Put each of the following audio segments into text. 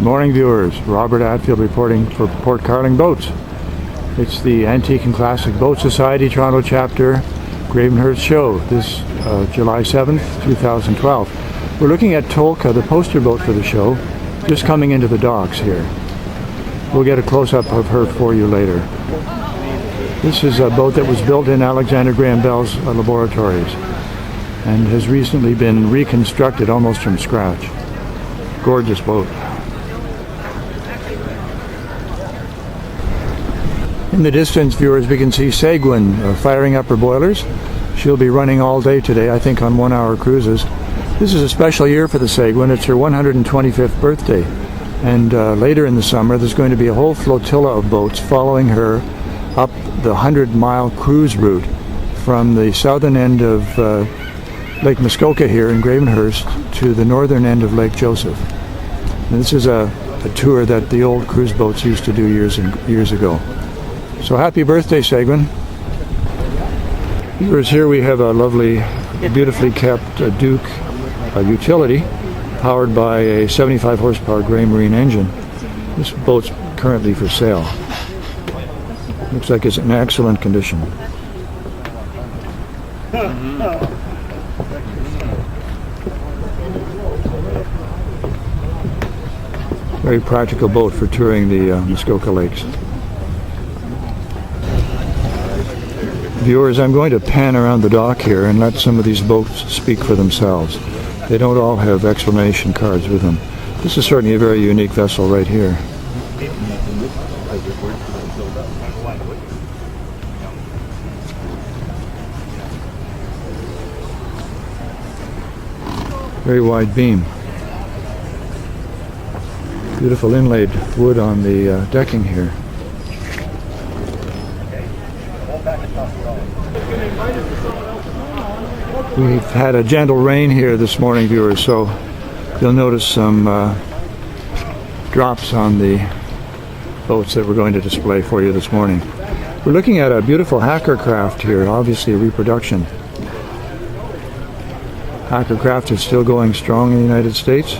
Good morning, viewers. Robert Atfield reporting for Port Carling Boats. It's the Antique and Classic Boat Society Toronto Chapter Gravenhurst Show this July 7th, 2012. We're looking at Tolka, the poster boat for the show, just coming into the docks here. We'll get a close-up of her for you later. This is a boat that was built in Alexander Graham Bell's laboratories and has recently been reconstructed almost from scratch. Gorgeous boat. In the distance, viewers, we can see Seguin firing up her boilers. She'll be running all day today, I think on 1-hour cruises. This is a special year for the Seguin. It's her 125th birthday. And later in the summer, there's going to be a whole flotilla of boats following her up the 100-mile cruise route from the southern end of Lake Muskoka here in Gravenhurst to the northern end of Lake Joseph. And this is a tour that the old cruise boats used to do years ago. So happy birthday, Seguin. Viewers, here we have a lovely, beautifully kept Duke utility powered by a 75 horsepower Gray Marine engine. This boat's currently for sale. Looks like it's in excellent condition. Very practical boat for touring the Muskoka Lakes. Viewers, I'm going to pan around the dock here and let some of these boats speak for themselves. They don't all have explanation cards with them. This is certainly a very unique vessel right here. Very wide beam. Beautiful inlaid wood on the decking here. We've had a gentle rain here this morning, viewers, so you'll notice some drops on the boats that we're going to display for you this morning. We're looking at a beautiful hacker craft here, obviously a reproduction. Hacker craft is still going strong in the United States.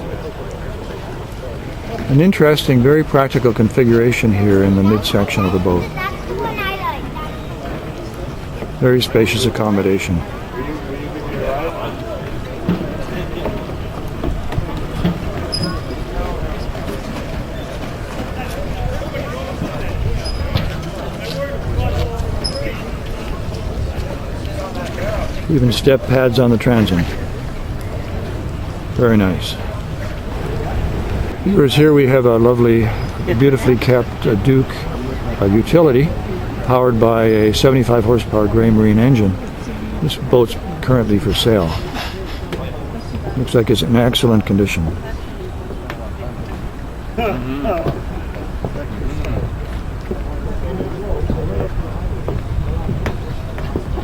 An interesting, very practical configuration here in the midsection of the boat. Very spacious accommodation. Even step pads on the transom. Very nice. Viewers, here we have a lovely, beautifully kept Duke utility powered by a 75 horsepower Gray Marine engine. This boat's currently for sale. Looks like it's in excellent condition.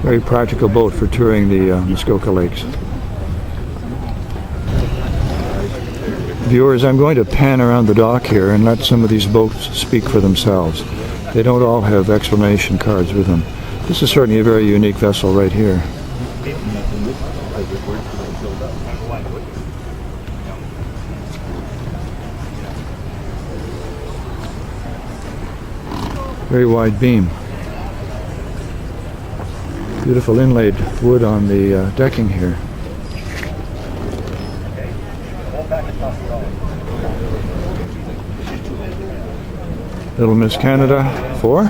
Very practical boat for touring the Muskoka Lakes. Viewers, I'm going to pan around the dock here and let some of these boats speak for themselves. They don't all have explanation cards with them. This is certainly a very unique vessel right here. Very wide beam. Beautiful inlaid wood on the decking here. Little Miss Canada 4.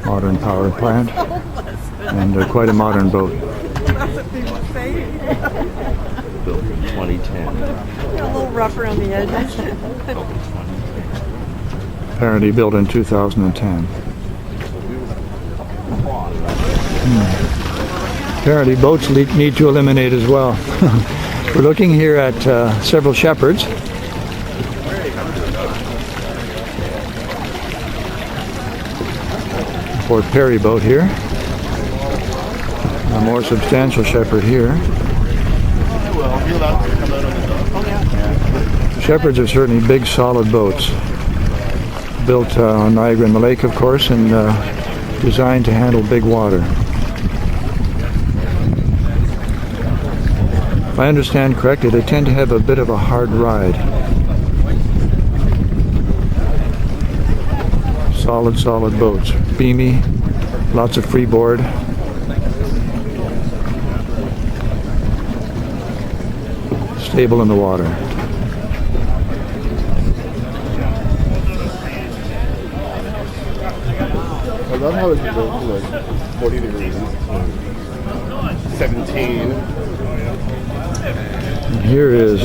Modern power plant and quite a modern boat. Built in 2010. A little rough around the edges. Apparently built in 2010. Apparently boats need to eliminate as well. We're looking here at several shepherds. Port Perry boat here. A more substantial shepherd here. Shepherds are certainly big, solid boats. Built on Niagara-on-the-Lake, of course, and designed to handle big water. If I understand correctly, they tend to have a bit of a hard ride. Solid boats. Beamy, lots of freeboard. Stable in the water. I love how it's built to like 40 degrees, 17. And here is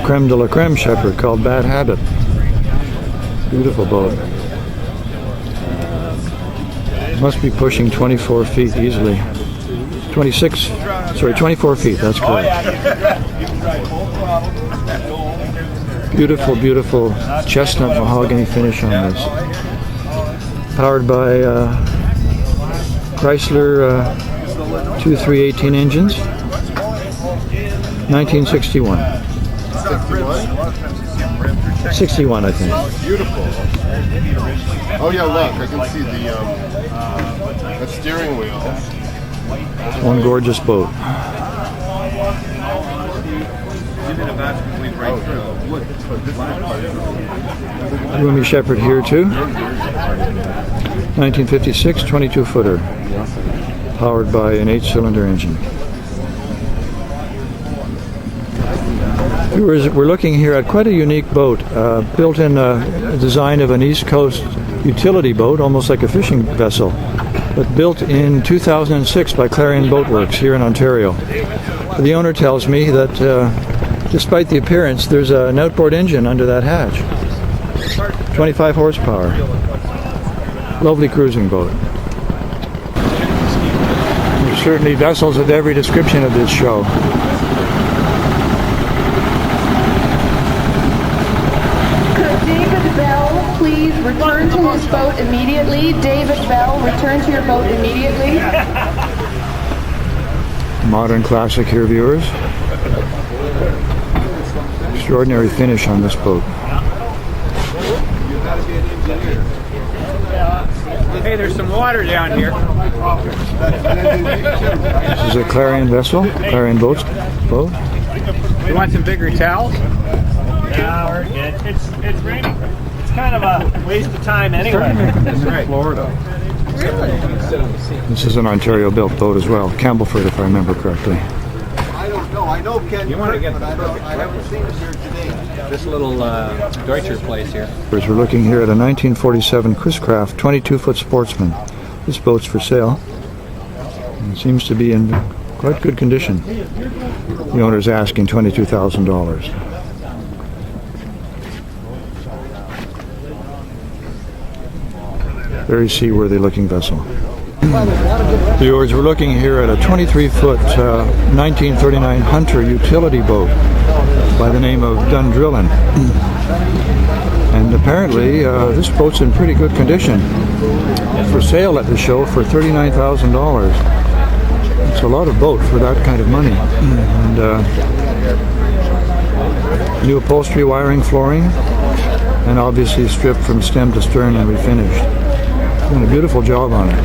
creme de la creme shepherd called Bad Habit. Beautiful boat. Must be pushing 24 feet easily. 24 feet, that's correct. Beautiful chestnut mahogany finish on this. Powered by Chrysler 2318 engines. 1961. 61, I think. Beautiful. Oh yeah, look, I can see the steering wheel. One gorgeous boat. Roomy Shepherd here too. 1956 22-footer. Powered by an 8-cylinder engine. We're looking here at quite a unique boat, built in a design of an East Coast utility boat, almost like a fishing vessel, but built in 2006 by Clarion Boatworks here in Ontario. The owner tells me that despite the appearance, there's an outboard engine under that hatch. 25 horsepower. Lovely cruising boat. There's certainly vessels of every description of this show. David Bell, please return to his boat immediately. David Bell, return to your boat immediately. Modern classic here, viewers. Extraordinary finish on this boat. Hey, there's some water down here. This is a Clarion vessel, Clarion boat. You want some bigger towels? Yeah, we're good. It's raining. It's kind of a waste of time anyway. That's right. Florida. This is an Ontario-built boat as well, Campbellford, if I remember correctly. I don't know. I know Ken. You want to get but I haven't seen him here today. this little Deutscher place here. We're looking here at a 1947 Chris Craft 22-foot Sportsman. This boat's for sale. It seems to be in quite good condition. The owner's asking $22,000. Very seaworthy looking vessel. Viewers, we're looking here at a 23-foot 1939 Hunter utility boat by the name of Dundrillin. And apparently this boat's in pretty good condition. It's for sale at the show for $39,000. It's a lot of boat for that kind of money. And new upholstery, wiring, flooring, and obviously stripped from stem to stern and refinished. Done a beautiful job on it.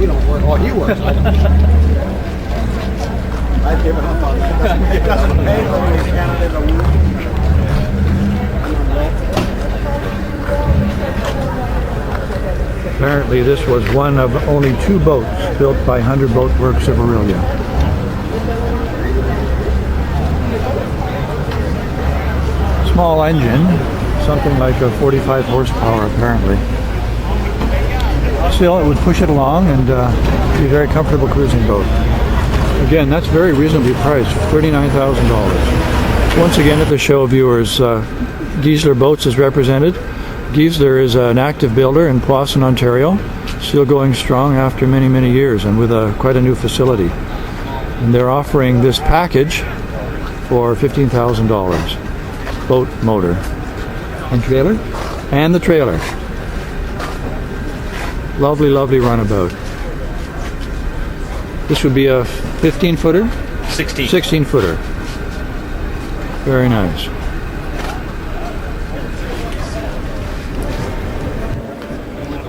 You don't work. Oh, he works. I've given up on Apparently this was one of only 2 boats built by Hunter Boat Works of Aurelia. Small engine, something like a 45 horsepower apparently. Still, it would push it along and be a very comfortable cruising boat. Again, that's very reasonably priced, $39,000. Once again at the show, viewers, Giesler Boats is represented. Giesler is an active builder in Poisson, Ontario, still going strong after many, many years and with quite a new facility. And they're offering this package for $15,000. Boat, motor, and trailer, and the trailer. Lovely, lovely runabout. This would be a 15-footer? 16. 16-footer. Very nice.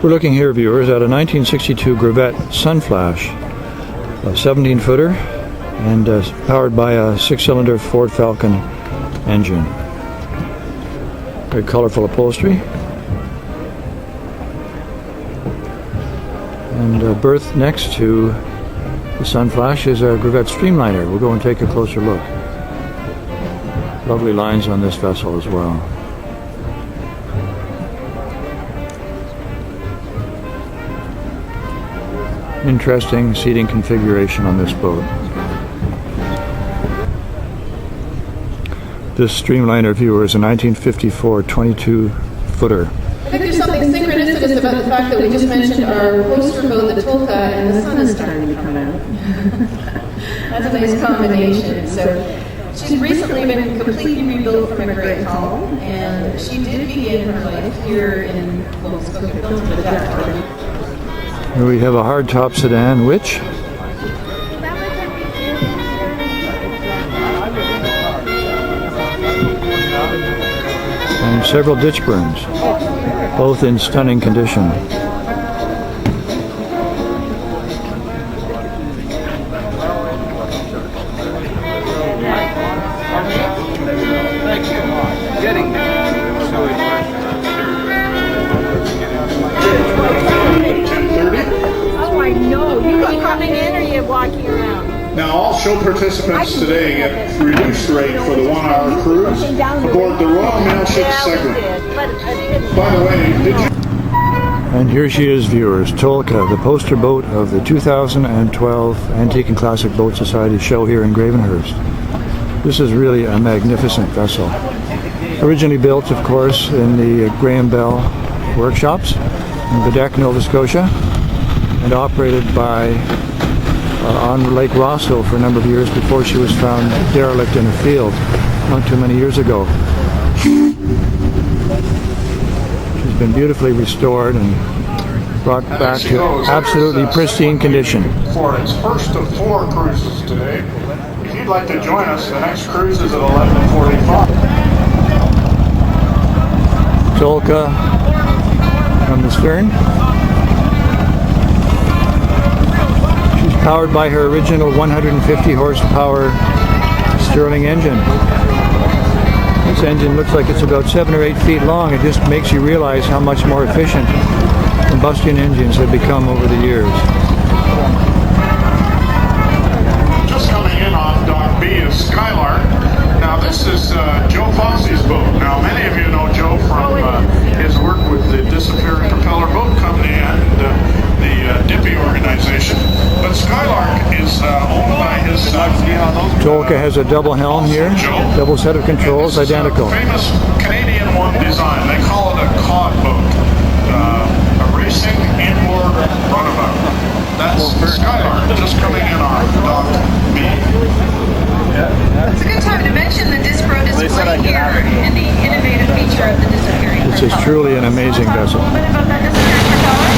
We're looking here, viewers, at a 1962 Gravette Sunflash, a 17-footer, and powered by a 6-cylinder Ford Falcon engine. Very colorful upholstery. And berthed next to the Sunflash is a Gravette Streamliner. We'll go and take a closer look. Lovely lines on this vessel as well. Interesting seating configuration on this boat. This Streamliner viewer is a 1954 22-footer. I think there's something synchronistic about the fact that we just mentioned our poster boat, the Tolka, and the sun is starting to come out. That's a nice combination. So she's recently been completely rebuilt from a great hull, and she did begin her life here in Here we have a hardtop sedan, which and several ditch burns, both in stunning condition. Oh, I know. You are coming in or you walking around? Now, all show participants today get reduced rate for the 1-hour cruise aboard the Royal Mail Ship Segwin. By the way, did you... And here she is, viewers, Tolka, the poster boat of the 2012 Antique and Classic Boat Society show here in Gravenhurst. This is really a magnificent vessel. Originally built, of course, in the Graham Bell workshops in Bedeck, Nova Scotia, and operated by on Lake Rosso for a number of years before she was found derelict in a field not too many years ago. She's been beautifully restored and brought back to absolutely pristine condition. For its first of 4 cruises today. If you'd like to join us, the next cruise is at 11:45. Tolka from the stern. She's powered by her original 150 horsepower Stirling engine. This engine looks like it's about 7 or 8 feet long. It just makes you realize how much more efficient combustion engines have become over the years. Just coming in on Dock B is Skylark. Now this is Joe Fossey's boat. Now many of you know Joe from his work with the Disappearing Propeller Boat Company and the Dippy organization. But Skylark is owned by his son. Tolka has a double helm here, double set of controls, identical. Famous Canadian one design. They call it a cod boat. A racing inboard runabout. That's Skylark just coming in on Dock B. It's a good time to mention the Disc-Pro display here and the innovative feature of the disappearing This is truly an amazing vessel. A little bit about that disappearing propeller.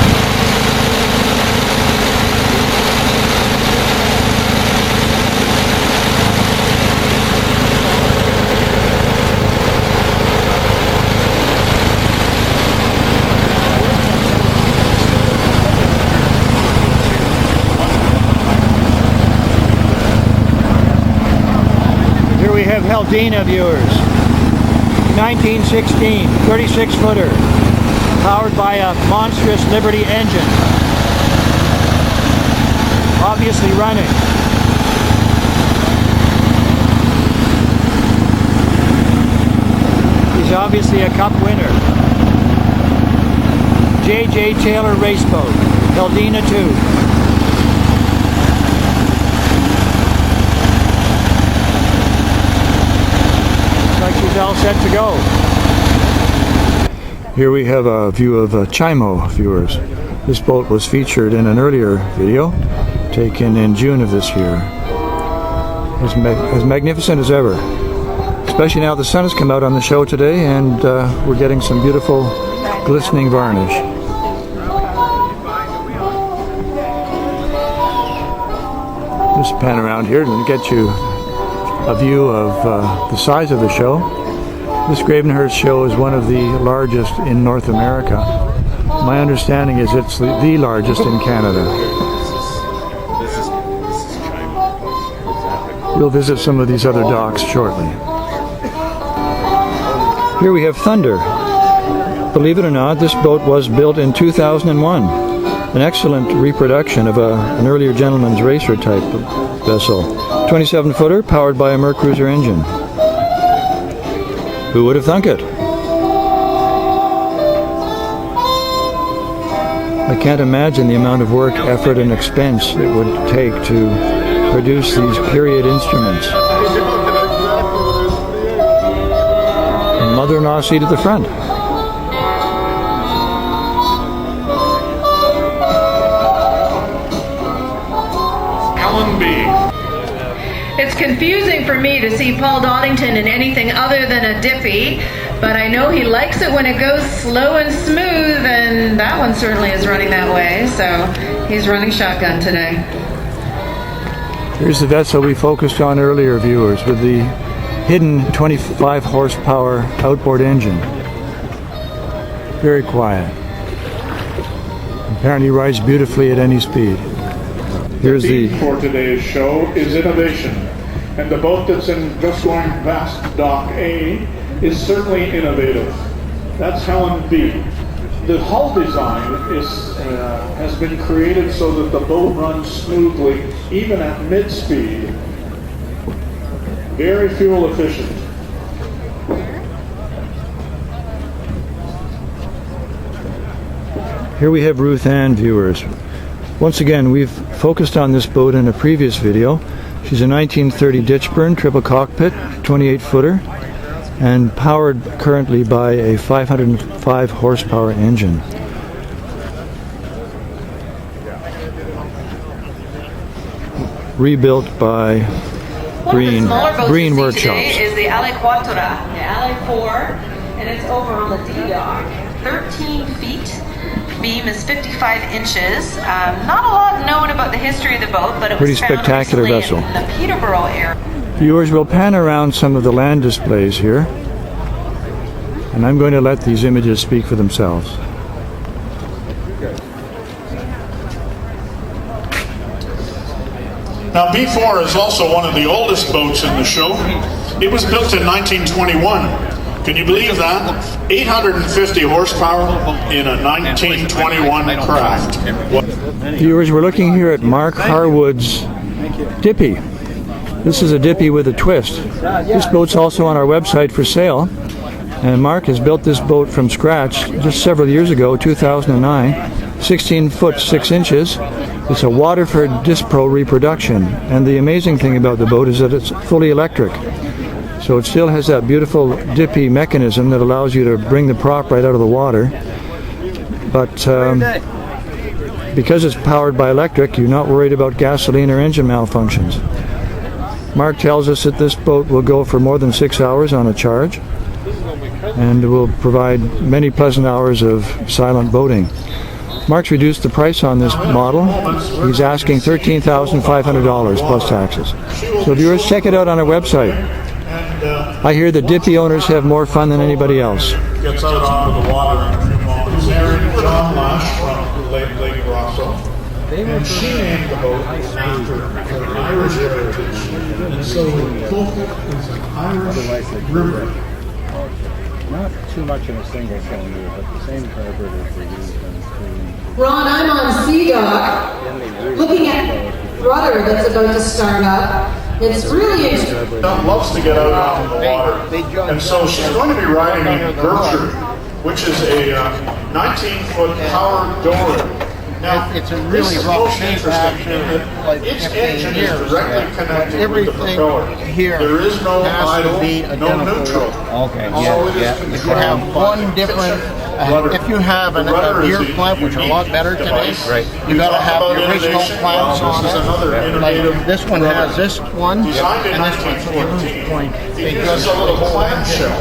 Here we have Heldina, viewers. 1916, 36-footer, powered by a monstrous Liberty engine. Obviously running. He's obviously a cup winner. J.J. Taylor race boat, Heldina 2. She's all set to go. Here we have a view of Chimo, viewers. This boat was featured in an earlier video taken in June of this year. As magnificent as ever. Especially now the sun has come out on the show today and we're getting some beautiful glistening varnish. Just pan around here and get you a view of the size of the show. This Gravenhurst show is one of the largest in North America. My understanding is it's the largest in Canada. We'll visit some of these other docks shortly. Here we have Thunder. Believe it or not, this boat was built in 2001. An excellent reproduction of an earlier gentleman's racer type vessel. 27-footer powered by a Mercruiser engine. Who would have thunk it? I can't imagine the amount of work, effort, and expense it would take to produce these period instruments. And mother-in-law seat at the front. It's confusing for me to see Paul Doddington in anything other than a dippy, but I know he likes it when it goes slow and smooth, and that one certainly is running that way, so he's running shotgun today. Here's the vessel we focused on earlier, viewers, with the hidden 25 horsepower outboard engine. Very quiet. Apparently rides beautifully at any speed. Here's The theme for today's show is innovation, and the boat that's in just going past Dock A is certainly innovative. That's Helen B. The hull design has been created so that the boat runs smoothly, even at mid-speed. Very fuel efficient. Here we have Ruth Ann, viewers. Once again, we've focused on this boat in a previous video. She's a 1930 Ditchburn triple cockpit, 28-footer, and powered currently by a 505 horsepower engine. Rebuilt by Green Workshops. Today is the Aliquatura, the Ali4, and it's over on the D dock. 13 feet. Beam is 55 inches. Not a lot known about the history of the boat, but it Pretty was found spectacular recently vessel. in the Peterborough area. Viewers, we'll pan around some of the land displays here, and I'm going to let these images speak for themselves. Now, B4 is also one of the oldest boats in the show. It was built in 1921. Can you believe that? 850 horsepower in a 1921 craft. Viewers, we're looking here at Mark Harwood's Dippy. This is a Dippy with a twist. This boat's also on our website for sale. And Mark has built this boat from scratch just several years ago, 2009. 16 foot 6 inches. It's a Waterford Dispro reproduction. And the amazing thing about the boat is that it's fully electric. So it still has that beautiful dippy mechanism that allows you to bring the prop right out of the water. But because it's powered by electric, you're not worried about gasoline or engine malfunctions. Mark tells us that this boat will go for more than 6 hours on a charge and will provide many pleasant hours of silent boating. Mark's reduced the price on this model. He's asking $13,500 plus taxes. So viewers, check it out on our website. I hear the Dippy owners have more fun than anybody else. Gets out onto the water in a few moments. Aaron John Lash from Lake Rosso. And she named the boat after Irish heritage. And so Polk is an Irish river. Not too much in a single cylinder, but the same carburetor for used in Ron, I'm on Sea Dock, looking at rudder that's about to start up. It's really interesting. Loves to get out onto the water. And so she's going to be riding in Gertrude, which is a 19-foot powered dory. Now, It's a really rough shape action, like its 15 engine is years. directly connected with the Everything propeller. here There is no has to idle, be no identical. neutral. Okay, So it is If you have controlled one by different, rudder. if you have a The rudder is gear a clamp, which are a lot better today, device. you gotta have Talk the about original innovation. clamps Well, on this is another it. Like innovative this one rudder. has this one, and this Designed in one's for 1914, point. it They uses just a little clamshell,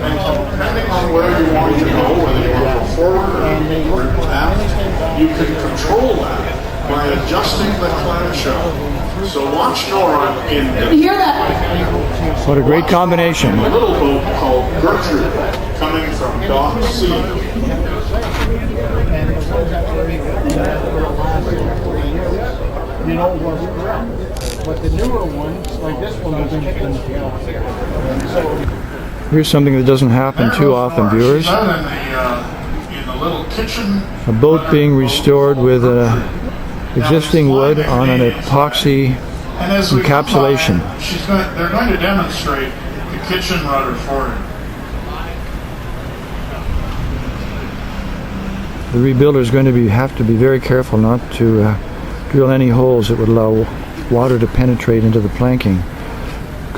and depending on where you want to go, whether you want to go forward or aft, you can control that by adjusting the clamshell. So watch Nora in the Hear that? What a great combination. a little boat called Gertrude coming from Dock C. But the newer ones, like this one, is in Here's something that doesn't happen too often, viewers. She's out in the little kitchen. A boat being restored with existing wood on an epoxy And as we come encapsulation. by, they're going to demonstrate the kitchen rudder for her. The rebuilder is going to have to be very careful not to drill any holes that would allow water to penetrate into the planking.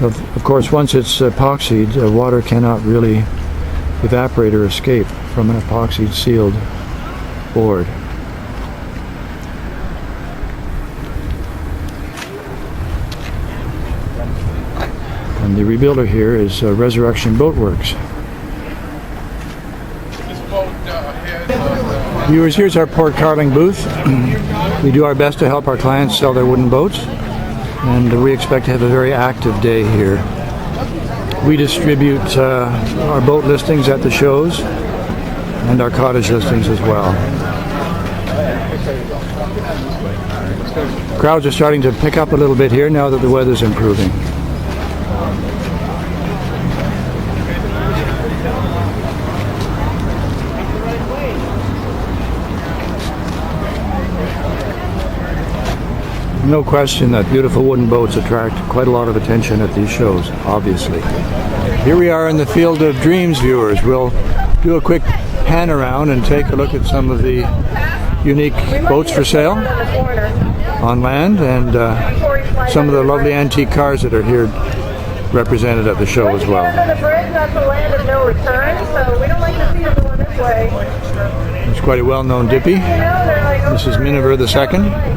Of course, once it's epoxied, water cannot really evaporate or escape from an epoxy sealed board. And the rebuilder here is Resurrection Boat Works. Viewers, here's our Port Carling booth. We do our best to help our clients sell their wooden boats, and we expect to have a very active day here. We distribute our boat listings at the shows and our cottage listings as well. Crowds are starting to pick up a little bit here now that the weather's improving. No question that beautiful wooden boats attract quite a lot of attention at these shows, obviously. Here we are in the Field of Dreams, viewers. We'll do a quick pan around and take a look at some of the unique boats for sale on land and some of the lovely antique cars that are here represented at the show as well. The bridge, that's the land of no return, so we don't like to see them going this way. It's quite a well-known dippy. This is Miniver II.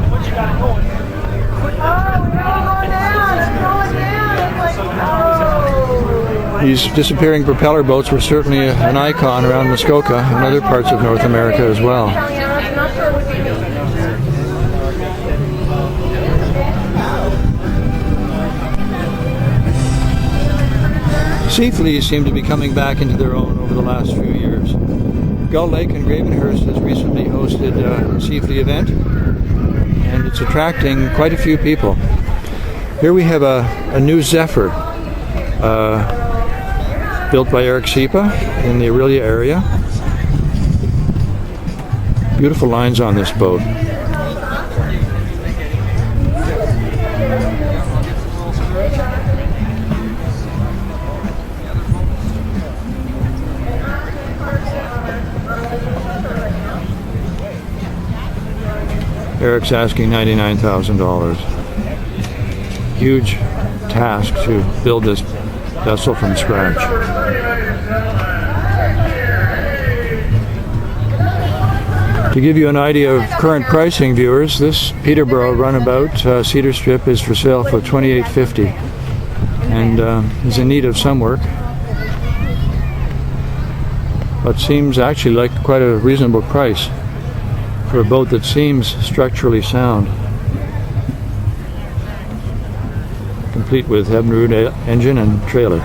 These disappearing propeller boats were certainly an icon around Muskoka and other parts of North America as well. Sea fleas seem to be coming back into their own over the last few years. Gull Lake in Gravenhurst has recently hosted a sea flea event, and it's attracting quite a few people. Here we have a new Zephyr, built by Eric Siepa in the Aurelia area. Beautiful lines on this boat. Eric's asking $99,000. Huge task to build this vessel from scratch. To give you an idea of current pricing, viewers, this Peterborough runabout cedar strip is for sale for $28.50 and is in need of some work, but seems actually like quite a reasonable price for a boat that seems structurally sound. Complete with Evinrude engine and trailer.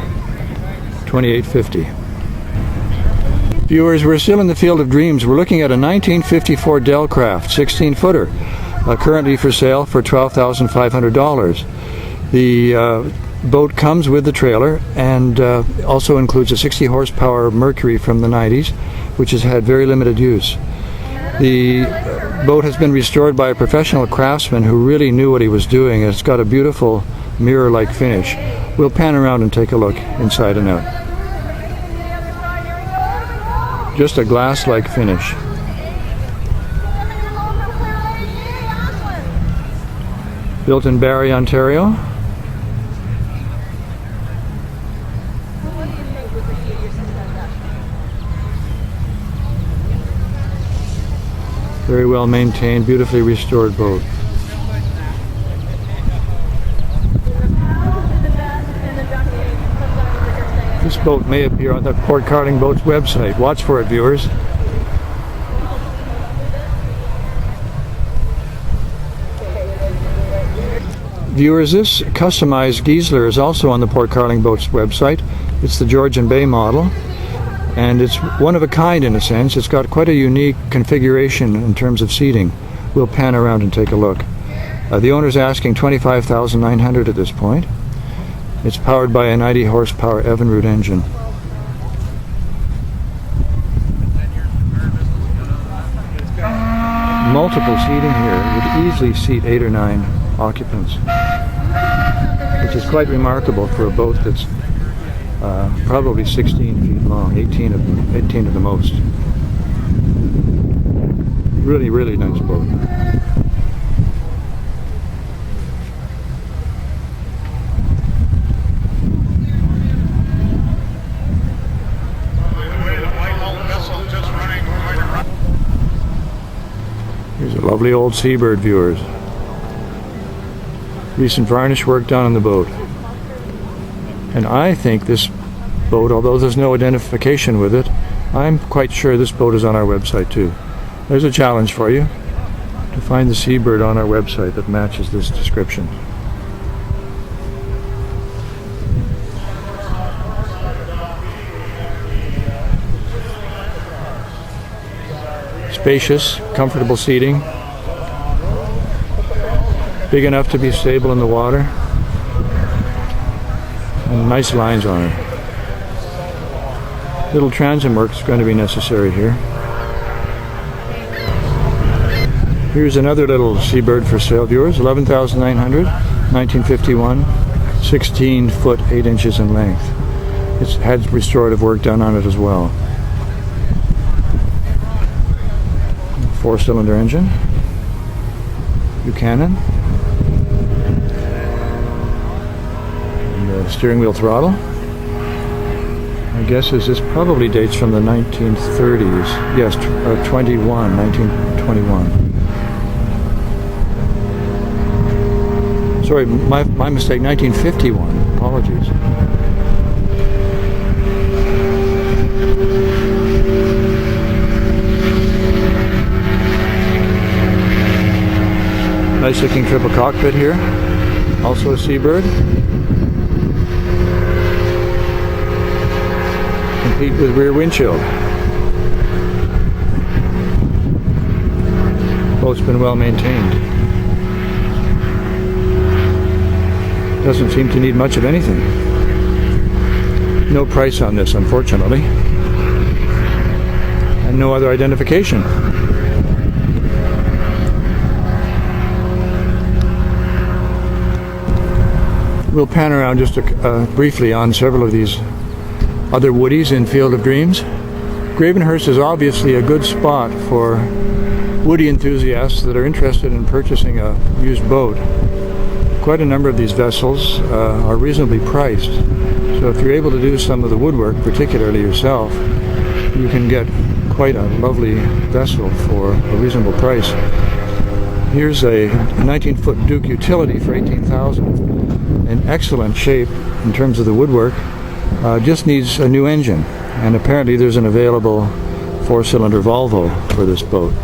$28.50. Viewers, we're still in the Field of Dreams. We're looking at a 1954 Delcraft 16-footer, currently for sale for $12,500. The boat comes with the trailer and also includes a 60 horsepower Mercury from the 90s, which has had very limited use. The boat has been restored by a professional craftsman who really knew what he was doing. It's got a beautiful mirror-like finish. We'll pan around and take a look inside and out. Just a glass-like finish. Built in Barrie, Ontario. Very well maintained, beautifully restored boat. This boat may appear on the Port Carling Boats website. Watch for it, viewers. Viewers, this customized Giesler is also on the Port Carling Boats website. It's the Georgian Bay model, and it's one of a kind in a sense. It's got quite a unique configuration in terms of seating. We'll pan around and take a look. The owner's asking $25,900 at this point. It's powered by a 90 horsepower Evinrude engine. Multiple seating here would easily seat 8 or 9 occupants, which is quite remarkable for a boat that's probably 16 feet long, 18 at the most. Really, really nice boat. Here's a lovely old Seabird, viewers. Recent varnish work done on the boat. And I think this boat, although there's no identification with it, I'm quite sure this boat is on our website too. There's a challenge for you to find the Seabird on our website that matches this description. Spacious, comfortable seating, big enough to be stable in the water, and nice lines on it. Little transom work is going to be necessary here. Here's another little Seabird for sale, viewers. $11,900, 1951, 16 foot 8 inches in length. It's had restorative work done on it as well. 4-cylinder engine, Buchanan, and the steering wheel throttle. My guess is this probably dates from the 1930s. Yes, 1921. Sorry, my mistake, 1951. Apologies. Nice looking triple cockpit here. Also a Seabird. Complete with rear windshield. Boat's been well maintained. Doesn't seem to need much of anything. No price on this, unfortunately. And no other identification. We'll pan around just briefly on several of these other woodies in Field of Dreams. Gravenhurst is obviously a good spot for woody enthusiasts that are interested in purchasing a used boat. Quite a number of these vessels are reasonably priced. So if you're able to do some of the woodwork, particularly yourself, you can get quite a lovely vessel for a reasonable price. Here's a 19-foot Duke utility for $18,000. In excellent shape in terms of the woodwork, just needs a new engine, and apparently there's an available 4-cylinder Volvo for this boat.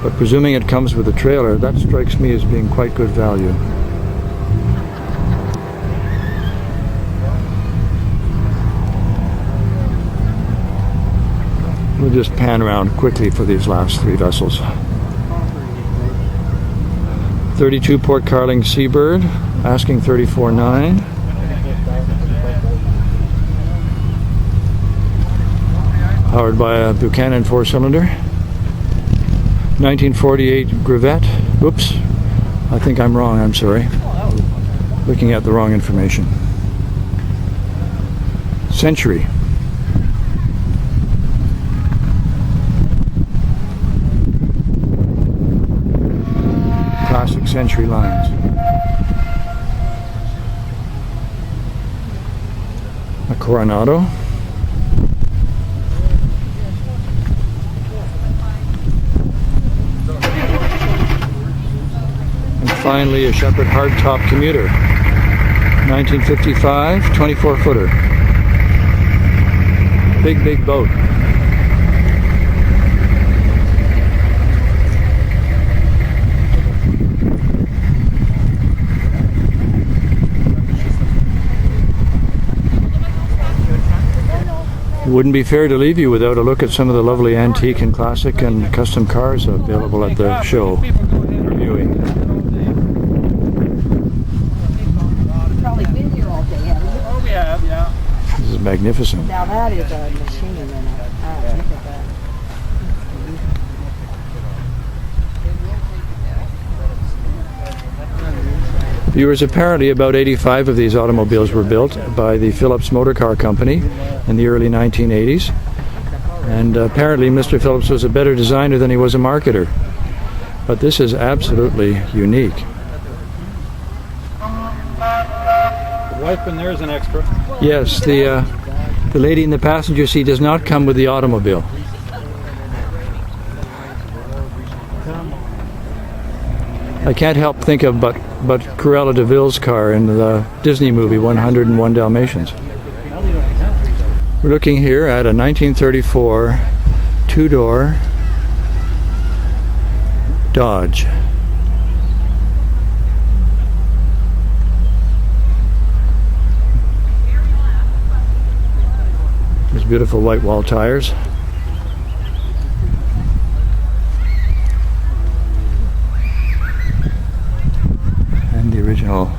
But presuming it comes with a trailer, that strikes me as being quite good value. We'll just pan around quickly for these last 3 vessels. 32 Port Carling Seabird, asking $34,900. Powered by a Buchanan 4-cylinder. 1948 Gravette. Oops, I think I'm wrong, I'm sorry. Looking at the wrong information. Century. Classic Century lines. A Coronado. And finally a Shepherd hardtop commuter. 1955, 24-footer. Big boat. It wouldn't be fair to leave you without a look at some of the lovely antique and classic and custom cars available at the show. continuing. Probably been here all day, haven't you? Oh, we have, yeah. This is magnificent. Now that is a machine, and look at that. Viewers, apparently about 85 of these automobiles were built by the Phillips Motor Car Company in the early 1980s. And apparently Mr. Phillips was a better designer than he was a marketer. But this is absolutely unique. The wife in there is an extra. Yes, the lady in the passenger seat does not come with the automobile. I can't help think of but Cruella de Vil's car in the Disney movie 101 Dalmatians. We're looking here at a 1934 two-door Dodge. There's beautiful white wall tires. And the original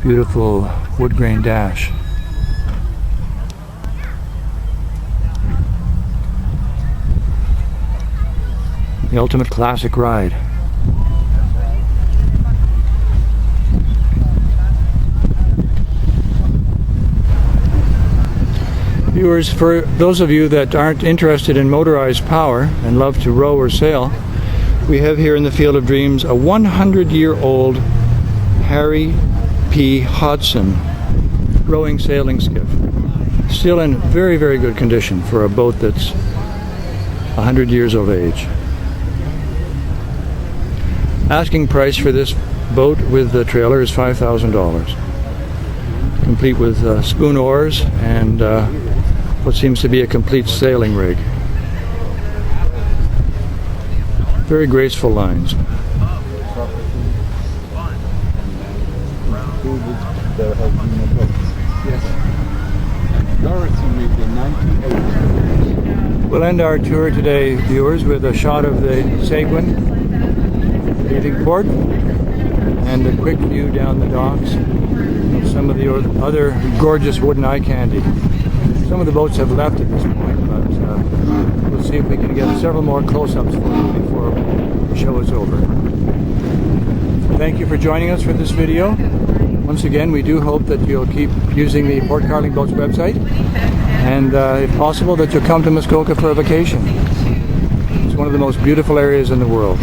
beautiful wood grain dash. The ultimate classic ride. Viewers, for those of you that aren't interested in motorized power and love to row or sail, we have here in the Field of Dreams a 100-year-old Harry P. Hodson rowing sailing skiff. Still in very, very good condition for a boat that's 100 years of age. Asking price for this boat with the trailer is $5,000. Complete with spoon oars and what seems to be a complete sailing rig. Very graceful lines. We'll end our tour today, viewers, with a shot of the Seguin leaving port and a quick view down the docks of some of the other gorgeous wooden eye candy. Some of the boats have left at this point, but we'll see if we can get several more close-ups for you before the show is over. Thank you for joining us for this video. Once again, we do hope that you'll keep using the Port Carling Boats website, and if possible, that you'll come to Muskoka for a vacation. It's one of the most beautiful areas in the world.